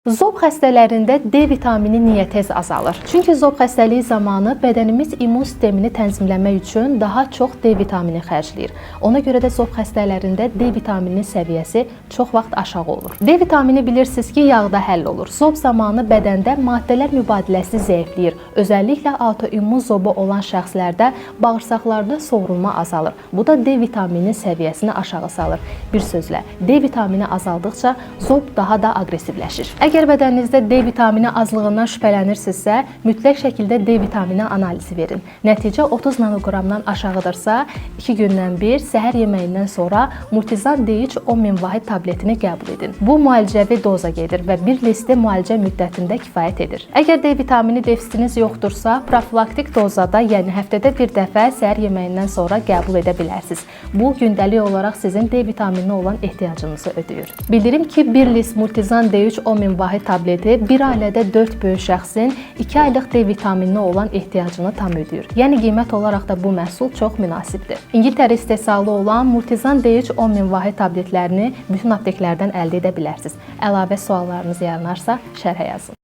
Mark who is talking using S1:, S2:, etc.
S1: Zob xəstələrində D vitamini niyə tez azalır? Çünki zob xəstəliyi zamanı bədənimiz immun sistemini tənzimləmək üçün daha çox D vitamini xərcləyir. Ona görə də zob xəstələrində D vitamininin səviyyəsi çox vaxt aşağı olur. D vitamini bilirsiniz ki, yağda həll olur. Zob zamanı bədəndə maddələr mübadiləsi zəifləyir. Özəlliklə autoimmun zobu olan şəxslərdə bağırsaqlarda soğurulma azalır. Bu da D vitamininin səviyyəsini aşağı salır. Bir sözlə, D vitamini azaldıqca zob daha da aqressivləşir. Əgər bədəninizdə D vitamini azlığından şübhələnirsinizsə, mütləq şəkildə D vitamini analizi verin. Nəticə 30 nanoqramdan aşağıdırsa, 2 gündən bir səhər yeməyindən sonra Multizan D3 10.000 vahid tabletini qəbul edin. Bu müalicəvi doza gedir və bir listi müalicə müddətində kifayət edir. Əgər D vitamini defisitiniz yoxdursa, profilaktik dozada, yəni həftədə bir dəfə səhər yeməyindən sonra qəbul edə bilərsiniz. Bu, gündəlik olaraq sizin D vitaminine olan ehtiyacınızı ödəyir. Bildirim ki, bir list Multizan D3 10.000 vahid tableti bir ailədə 4 böyük şəxsin 2 aylıq D vitamininə olan ehtiyacını tam ödəyir. Yəni qiymət olaraq da bu məhsul çox münasibdir. İngiltərə istehsalı olan Multizan D3 10.000 vahid tabletlərini bütün apteklərdən əldə edə bilərsiniz. Əlavə suallarınız yaranarsa şərhə yazın.